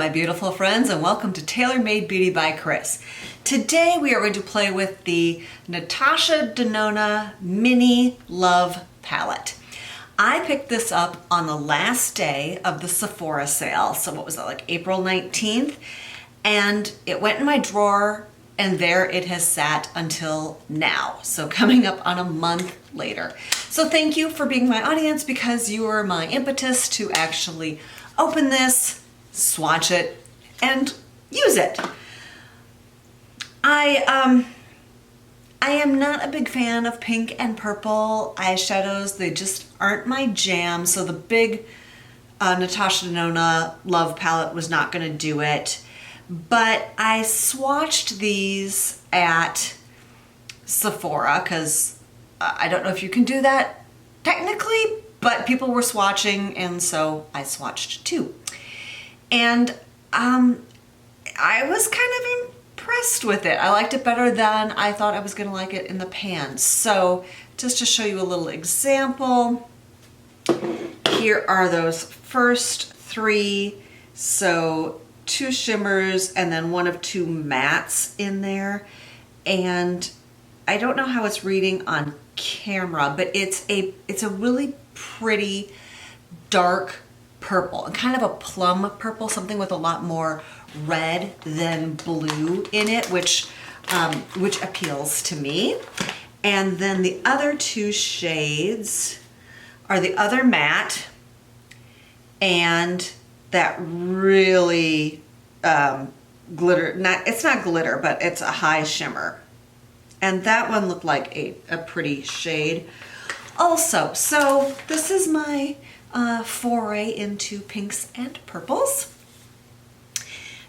my beautiful friends, and welcome to Tailor Made Beauty by Kris. Today we are going to play with the Natasha Denona Mini Love Palette. I picked this up on the last day of the Sephora sale, so what was that, like April 19th? And it went in my drawer, and there it has sat until now. So coming up on a month later. So thank you for being my audience, because you are my impetus to actually open this, swatch it, and use it. I am not a big fan of pink and purple eyeshadows. They just aren't my jam. So the big Natasha Denona Love Palette was not going to do it. But I swatched these at Sephora because I don't know if you can do that technically, but people were swatching, and so I swatched too. And I was kind of impressed with it. I liked it better than I thought I was going to like it in the pan. So just to show you a little example, here are those first three. So 2 shimmers and then 1 of 2 mattes in there. And I don't know how it's reading on camera, but it's a really pretty dark purple, and kind of a plum purple, something with a lot more red than blue in it, which appeals to me. And then the other 2 shades are the other matte and that really glitter, it's not glitter, but it's a high shimmer. And that one looked like a pretty shade also. So this is my foray into pinks and purples.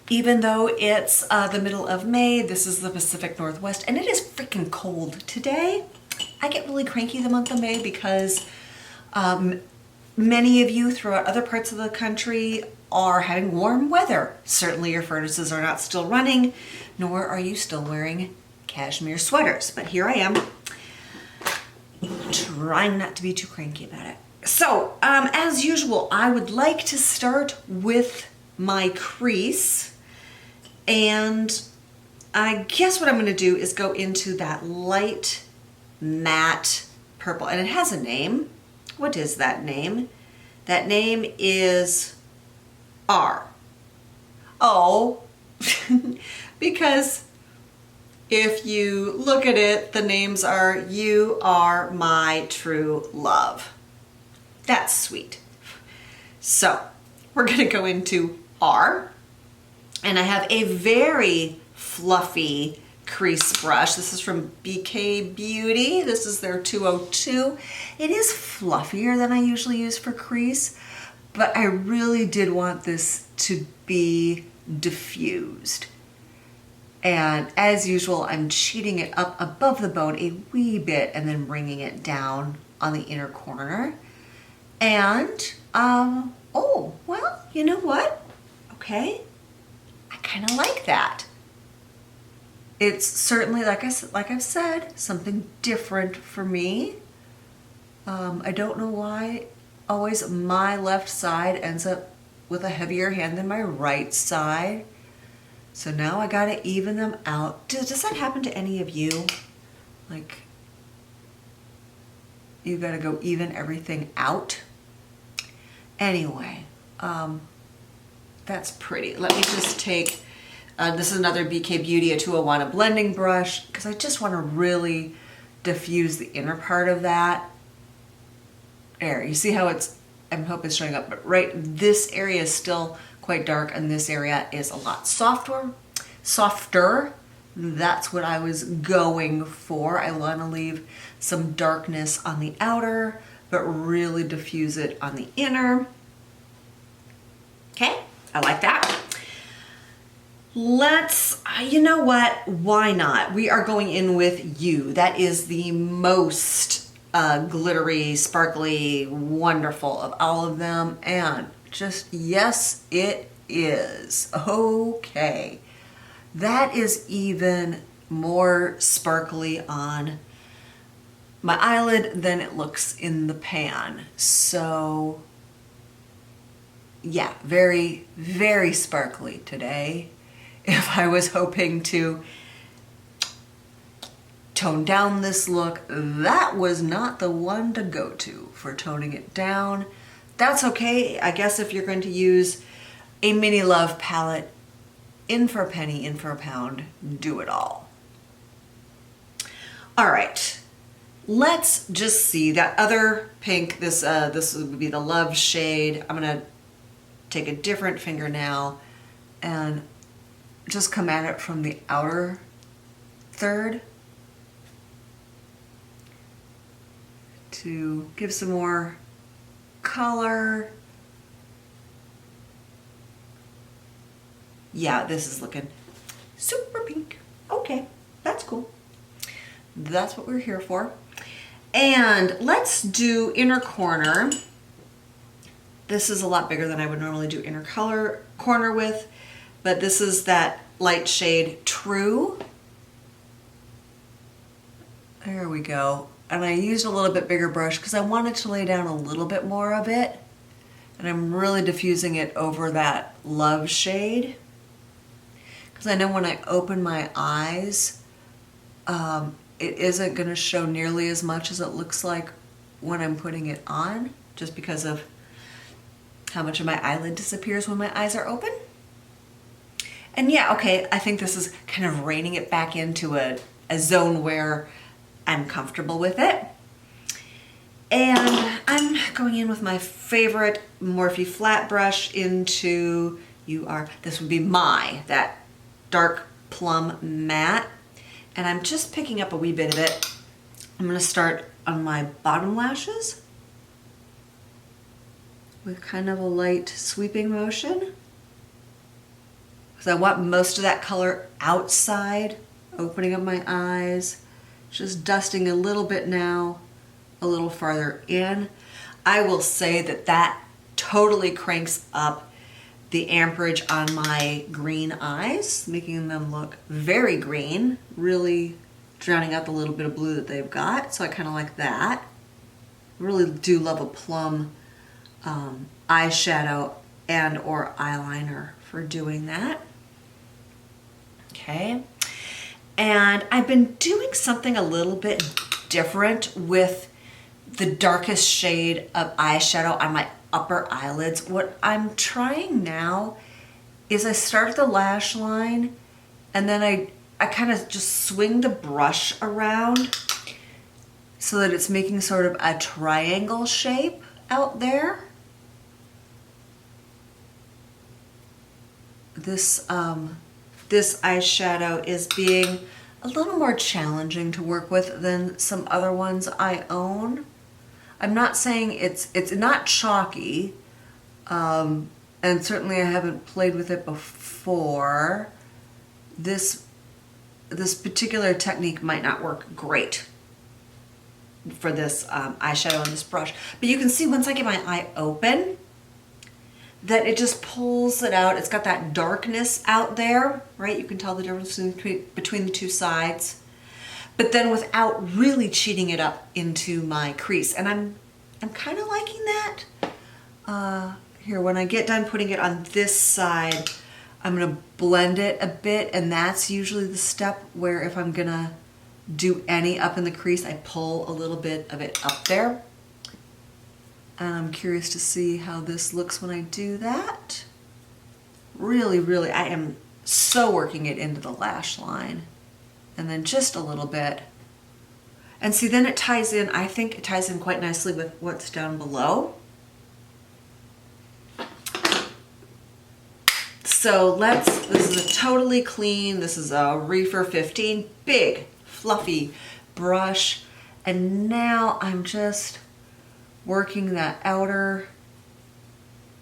Even though it's the middle of May, this is the Pacific Northwest, and it is freaking cold today. I get really cranky the month of May because many of you throughout other parts of the country are having warm weather. Certainly your furnaces are not still running, nor are you still wearing cashmere sweaters. But here I am, trying not to be too cranky about it. So, as usual, I would like to start with my crease, and I guess what I'm going to do is go into that light matte purple, and it has a name. What is that name? That name is R. Oh, because if you look at it, the names are "You Are My True Love." That's sweet. So we're going to go into R, and I have a very fluffy crease brush. This is from BK Beauty. This is their 202. It is fluffier than I usually use for crease, but I really did want this to be diffused. And as usual, I'm cheating it up above the bone a wee bit and then bringing it down on the inner corner. And, oh, well, you know what? Okay, I kind of like that. It's certainly, like I've said, something different for me. I don't know why always my left side ends up with a heavier hand than my right side. So now I gotta even them out. Does that happen to any of you? Like, you gotta go even everything out? Anyway, that's pretty. Let me just take, this is another BK Beauty, a 201, a blending brush, because I just want to really diffuse the inner part of that. There, you see how it's, I hope it's showing up, but right, this area is still quite dark, and this area is a lot softer. That's what I was going for. I want to leave some darkness on the outer, but really diffuse it on the inner. Okay, I like that. Let's, you know what, why not? We are going in with You. That is the most glittery, sparkly, wonderful of all of them, and just, yes, it is. Okay, that is even more sparkly on my eyelid than it looks in the pan. So yeah, very, very sparkly today. If I was hoping to tone down this look, that was not the one to go to for toning it down. That's okay. I guess if you're going to use a Mini Love palette, in for a penny, in for a pound, do it all. All right, let's just see that other pink. This would be the Love shade. I'm gonna take a different fingernail and just come at it from the outer third to give some more color. Yeah, this is looking super pink. Okay, that's cool. That's what we're here for. And let's do inner corner. This is a lot bigger than I would normally do inner corner with, but this is that light shade True. There we go. And I used a little bit bigger brush because I wanted to lay down a little bit more of it. And I'm really diffusing it over that Love shade. Because I know when I open my eyes, it isn't going to show nearly as much as it looks like when I'm putting it on, just because of how much of my eyelid disappears when my eyes are open. And yeah, okay, I think this is kind of reining it back into a zone where I'm comfortable with it. And I'm going in with my favorite Morphe flat brush into this would be that dark plum matte. And I'm just picking up a wee bit of it. I'm gonna start on my bottom lashes with kind of a light sweeping motion, because I want most of that color outside, opening up my eyes, just dusting a little bit now, a little farther in. I will say that totally cranks up the amperage on my green eyes, making them look very green, really drowning out the little bit of blue that they've got. So I kind of like that. I really do love a plum eyeshadow and or eyeliner for doing that. Okay. And I've been doing something a little bit different with the darkest shade of eyeshadow on my upper eyelids. What I'm trying now is I start at the lash line and then I kind of just swing the brush around so that it's making sort of a triangle shape out there. This eyeshadow is being a little more challenging to work with than some other ones I own. I'm not saying it's not chalky, and certainly I haven't played with it before. This particular technique might not work great for this eyeshadow on this brush, but you can see once I get my eye open that it just pulls it out. It's got that darkness out there, right? You can tell the difference between the two sides. But then without really cheating it up into my crease. And I'm kind of liking that. Here, when I get done putting it on this side, I'm gonna blend it a bit, and that's usually the step where if I'm gonna do any up in the crease, I pull a little bit of it up there. And I'm curious to see how this looks when I do that. Really, really, I am so working it into the lash line. And then just a little bit. And see, then it ties in, I think it ties in quite nicely with what's down below. So this is a totally clean, this is a Reefer 15, big, fluffy brush. And now I'm just working that outer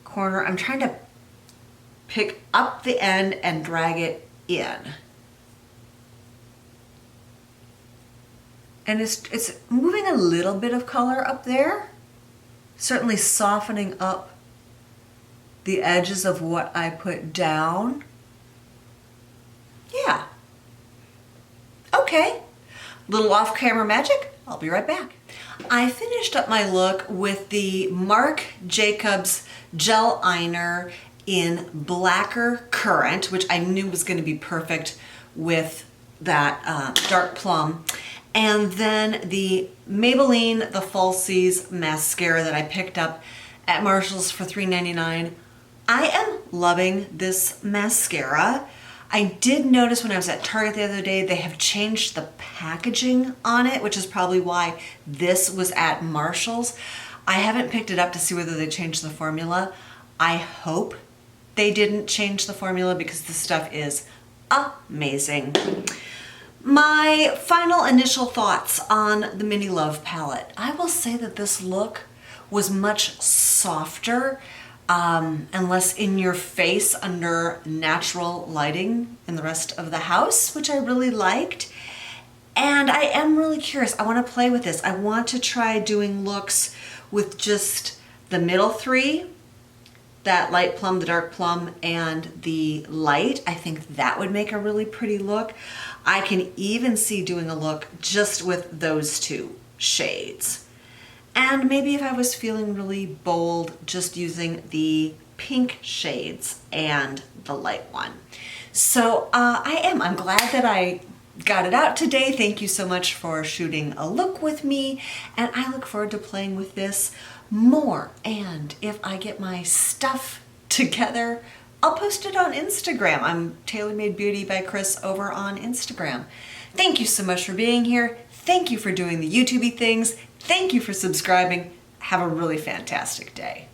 corner. I'm trying to pick up the end and drag it in. And it's moving a little bit of color up there, certainly softening up the edges of what I put down. Yeah. Okay. Little off-camera magic, I'll be right back. I finished up my look with the Marc Jacobs Gel Eyeliner in Blacker Currant, which I knew was going to be perfect with that dark plum. And then the Maybelline The Falsies mascara that I picked up at Marshall's for $3.99. I am loving this mascara. I did notice when I was at Target the other day, they have changed the packaging on it, which is probably why this was at Marshall's. I haven't picked it up to see whether they changed the formula. I hope they didn't change the formula because this stuff is amazing. My final initial thoughts on the Mini Love palette. I will say that this look was much softer and less in your face under natural lighting in the rest of the house, which I really liked. And I am really curious. I want to play with this. I want to try doing looks with just the middle three, that light plum, the dark plum, and the light. I think that would make a really pretty look. I can even see doing a look just with those two shades. And maybe if I was feeling really bold, just using the pink shades and the light one. So I'm glad that I got it out today. Thank you so much for shooting a look with me, and I look forward to playing with this more. And if I get my stuff together, I'll post it on Instagram. I'm Tailor Made Beauty by Kris over on Instagram. Thank you so much for being here. Thank you for doing the YouTubey things. Thank you for subscribing. Have a really fantastic day.